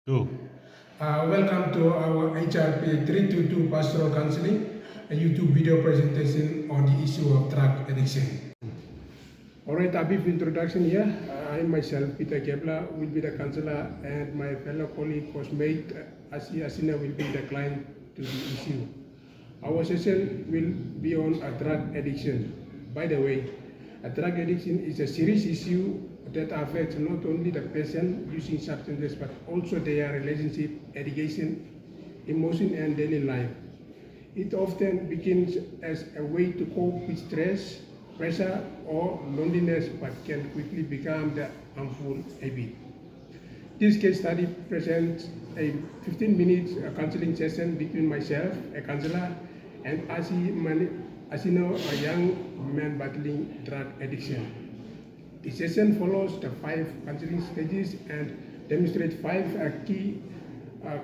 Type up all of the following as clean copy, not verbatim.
Go. Welcome to our HRP 322 Pastoral Counseling, a YouTube video presentation on the issue of drug addiction. Alright, a brief introduction here. I myself, Peter Kepla, will be the counselor, and my fellow colleague, hostmate, Asina, will be the client to the issue. Our session will be on a drug addiction. By the way, a drug addiction is a serious issue that affects not only the person using substances but also their relationship, education, emotion, and daily life. It often begins as a way to cope with stress, pressure, or loneliness, but can quickly become the harmful habit. This case study presents a 15 minutes counseling session between myself, a counselor, and Asino, a young man battling drug addiction. The session follows the 5 counseling stages and demonstrates 5 key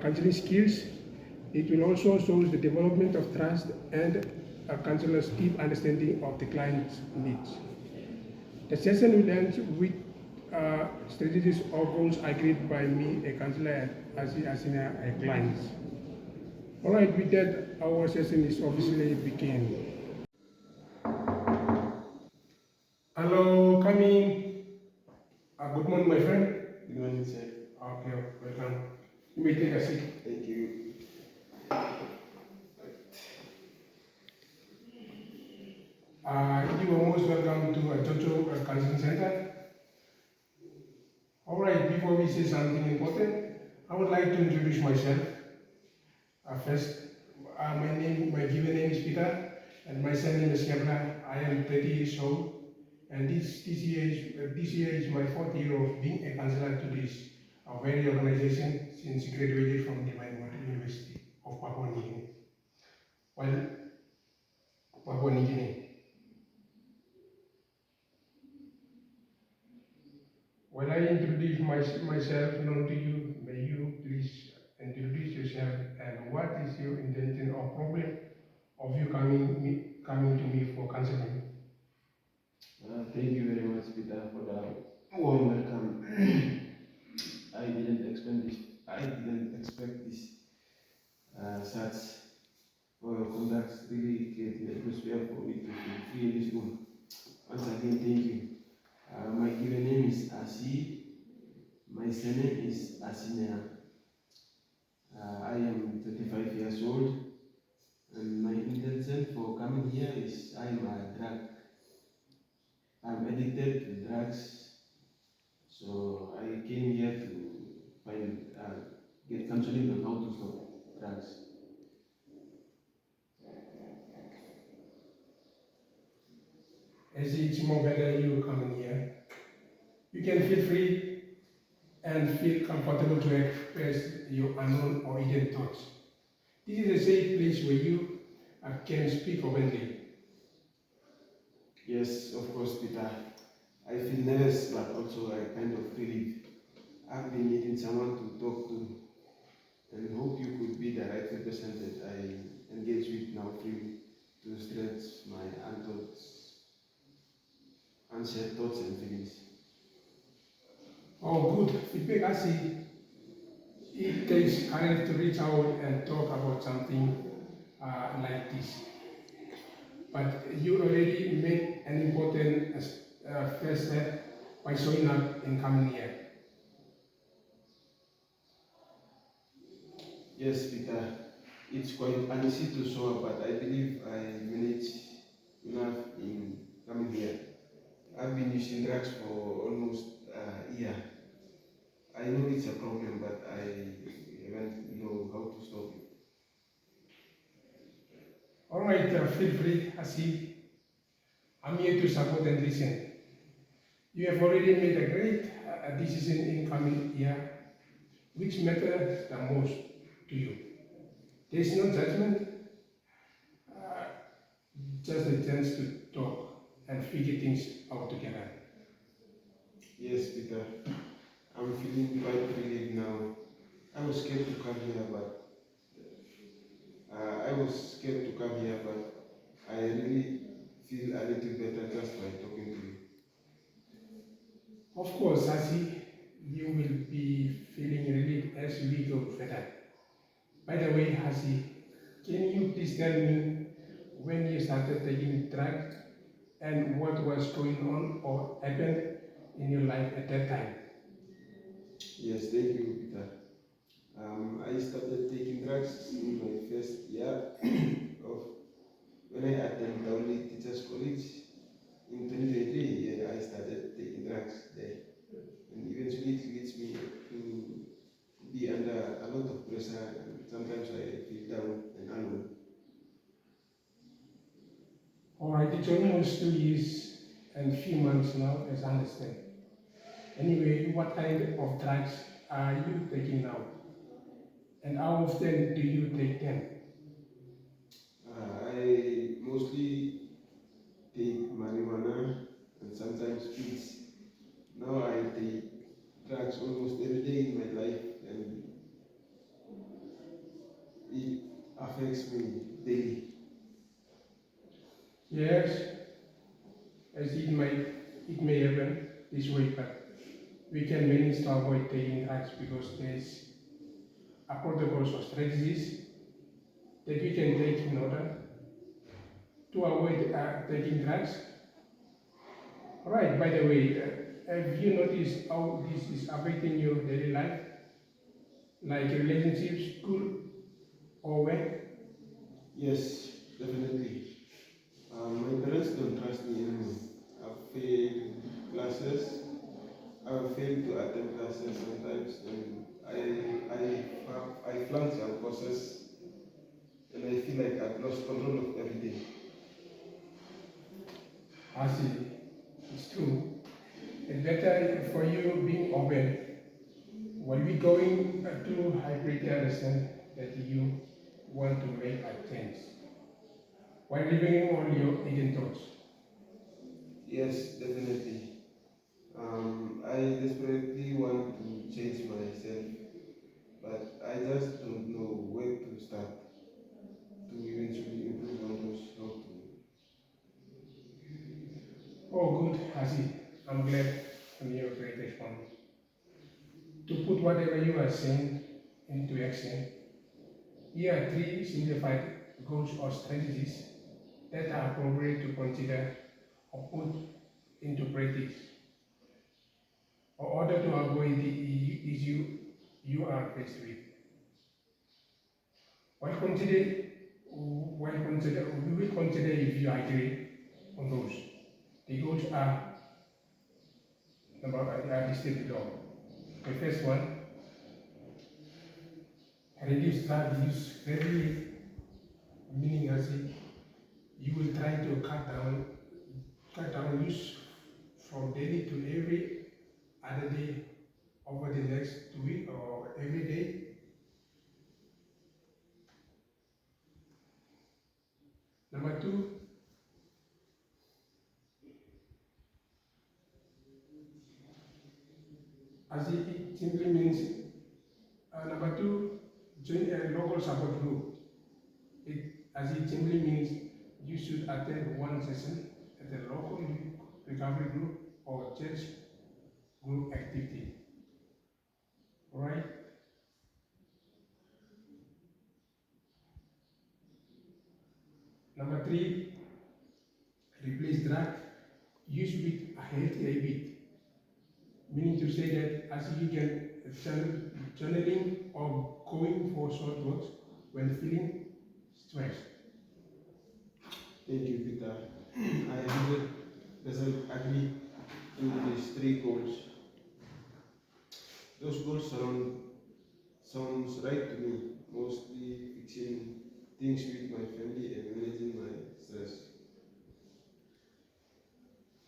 counseling skills. It will also show the development of trust and a counselor's deep understanding of the client's needs. The session will end with strategies or goals agreed by me, a counselor, and Asina, a client. All right, with that, our session is obviously begin. Hello, coming. Good morning, my friend. Good morning, sir. Okay, welcome. You may take a seat. Thank you. You are most welcome to Jojo Counseling Center. All right, before we say something important, I would like to introduce myself. First, my given name is Peter, and my surname is Kepla. I am 30 years old, and this year is my fourth year of being a counselor to this very organization since graduated from the University of Papua New Guinea. Well, Papua New Guinea. When I introduce myself known to you, may you please introduce yourself and what is your intention or problem of you coming to me for counseling? Thank you very much, Peter, for the warm welcome. I didn't expect this. I didn't expect this. Such for your conduct really create the atmosphere for me to feel free in this room. Once again, thank you. My given name is Asi. My surname is Asinea. I am 35 years old, and my intention for coming here is I'm addicted to drugs. So I came here to get counseling on how to stop drugs. As it's more better you coming here, you can feel free and feel comfortable to express your unknown or hidden thoughts. This is a safe place where you can speak openly. Yes, of course, Peter. I feel nervous, but also I kind of relieved. I've been needing someone to talk to, and hope you could be the right person that I engage with now freely to stretch my unshared thoughts and feelings. Oh, good feedback. I see. It takes courage to reach out and talk about something like this. But you already made an important first step by showing up and coming here. Yes, Peter, it's quite uneasy to show up, but I believe I managed enough in coming here. I've been using drugs for almost a year. I know it's a problem, but I haven't know how to stop it. All right, feel free. I see. I'm here to support and listen. You have already made a great decision in coming here. Which matters the most to you? There is no judgment, uh, just a chance to talk and figure things out together. Yes, Peter, I'm feeling quite relieved now. I was scared to come here, but I was scared to come here, but I really feel a little better just by talking to you. Of course, I see you will be feeling relief as we go further. By the way, Hasi, can you please tell me when you started taking drugs and what was going on or happened in your life at that time? Yes, thank you, Peter. I started taking drugs in my first year of when I attended Dowley Teachers College in 2023. Yeah, I started taking drugs there, and eventually it leads me to be under a lot of pressure, and sometimes I feel down and alone. Alright, it's almost 2 years and few months now, as I understand. Anyway, what kind of drugs are you taking now? And how often do you take them? I mostly take marijuana and sometimes pills. Now I take drugs almost every day in my life, and it affects me daily. Yes, as it may happen this way, but we can manage to avoid taking drugs because there's a protocols or strategies that we can take in order to avoid taking drugs. Alright, by the way, have you noticed how this is affecting your daily life, like relationships, school, or work? Yes, definitely. My parents don't trust me anymore. I've failed classes. I've failed to attend classes sometimes, and I flunk some courses, and I feel like I've lost control of everything. I see, it's true. It's better for you being open. When we going to hybrid, understand that you want to make a change while living on your hidden thoughts. Yes, definitely. I desperately want to change myself, but I just don't know where to start to eventually improve on those how to. Oh, good, Hasi. I'm glad to hear a great response. To put whatever you are saying into action, here are three simplified goals or strategies that are appropriate to consider or put into practice in order to avoid the issue you are faced with. We will consider if you agree on those. The goals are listed below. The first one, reduce drug use very meaning as if you will try to cut down use from daily to every other day over the next 2 weeks or every day. Number two, as it simply means, number two, join a local support group. As it simply means you should attend one session at a local recovery group or church group activity. Alright? Number three, replace drug use with a healthy habit. Meaning to say that as you can journaling or going for short walks when feeling stressed. Thank you, Peter. I 100% agree to these three goals. Those goals sounds right to me, mostly fixing things with my family and managing my stress.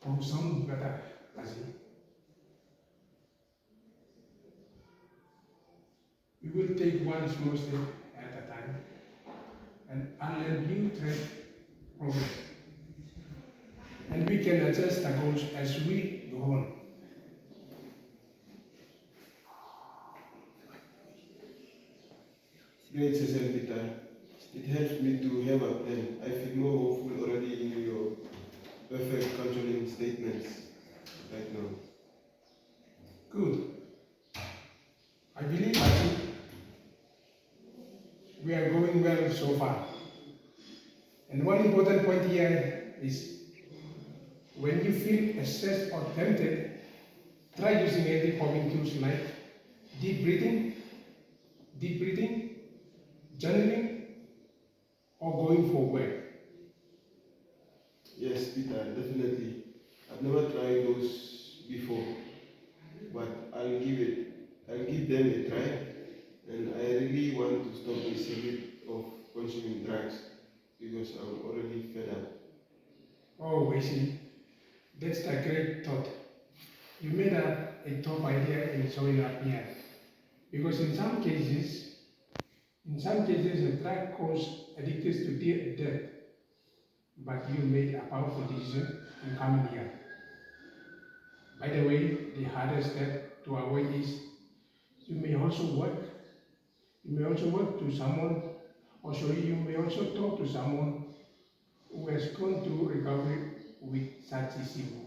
Or sound better, as in, we will take one small step at a time and unlearn new thread progress. And we can adjust the goals as we go on. Great session, Peter. It helps me to have a plan. I feel more hopeful already in your perfect controlling statements right now. Good. believe I think we are going well so far. And one important point here is when you feel stressed or tempted, try using anti-calming tools like deep breathing, journaling, or going for a walk. Yes, Peter, definitely. I've never tried those before, but I'll give them a try, and I really want to stop this habit of consuming drugs because I'm already fed up. Oh, I see. That's a great thought. You made up a top idea in showing up here. Because in some cases, a drug causes addicts to death, but you made a powerful decision in coming here. By the way, the hardest step to avoid is you may also work. You may also work to someone, or sorry, you may also talk to someone who has gone through recovery with such issue.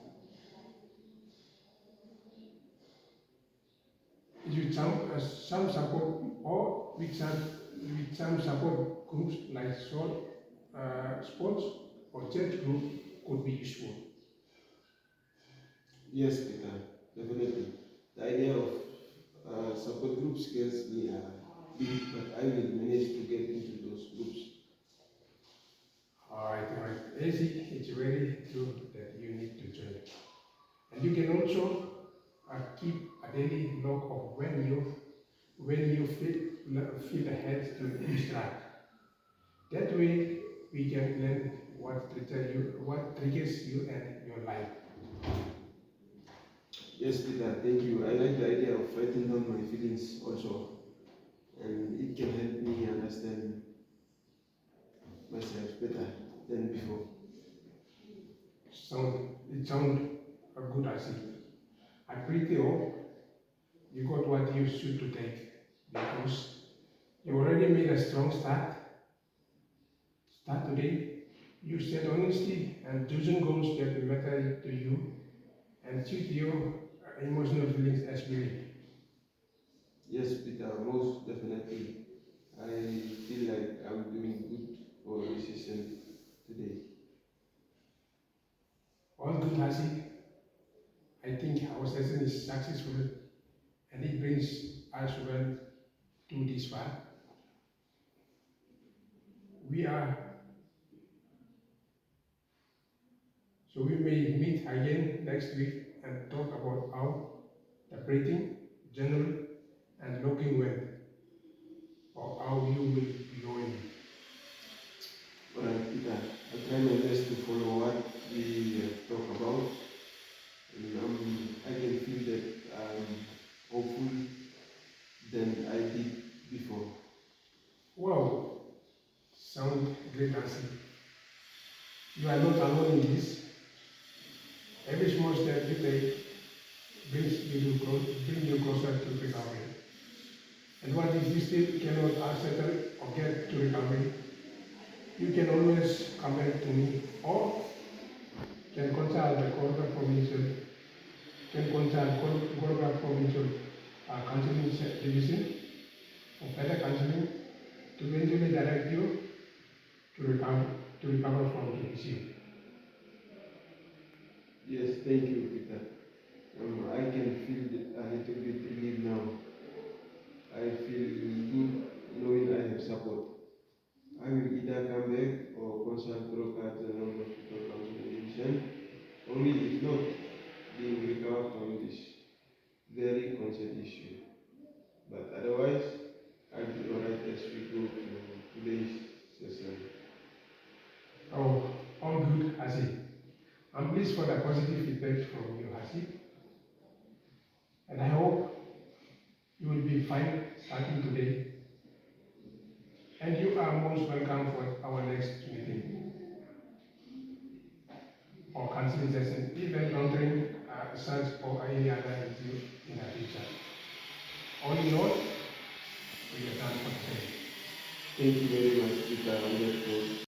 Some support or with some support groups like sports or church group could be useful. Yes, Peter, definitely. The idea of support group scares me a bit, but I will manage to get into those groups. Alright. It's very true that you need to join. And you can also keep a daily log of when you feel the head to use track. That way we can learn what triggers you and your life. Yes, Peter, thank you. I like the idea of writing down my feelings also, and it can help me understand myself better than before. It sounds good as it. I pretty hope you got what you should to take because you already made a strong start today. You said honesty and choosing goals that matter to you and suit your emotional feelings as well. Yes, Peter, most definitely. I feel like I'm doing good for a session today. All good, Hasi. I think our session is successful and it brings us well to this far. We are so we may meet again next week and talk about how the breathing, journal, and looking well, or how you will be going. Alright, Peter, I'll try my best to follow what we talk about, and I can feel that I'm hopeful than I did before. Wow, sound great, Nancy. You are not alone in this. Every small step you take bring you closer to recovery. And what if you still cannot settle or get to recovery? You can always come back to me or can contact the GOROKA Provincial Counseling Division for further counseling to eventually direct you to recover from the issue. Yes, thank you, Peter. I can feel a little bit relieved now. I feel good knowing I have support. I will either come back or consult Goroka at the non-hospital counseling division, only if not being recovered from this very consent issue. But otherwise, I'll be alright as we go to today's session. Oh, all good, Hasi. I'm pleased for the positive feedback from you, Hasi. And I hope you will be fine starting today. And you are most welcome for our next meeting or counseling session, if encountering such or any other issue in the future. All in all, we are done for today. Thank you very much, Peter, on that note.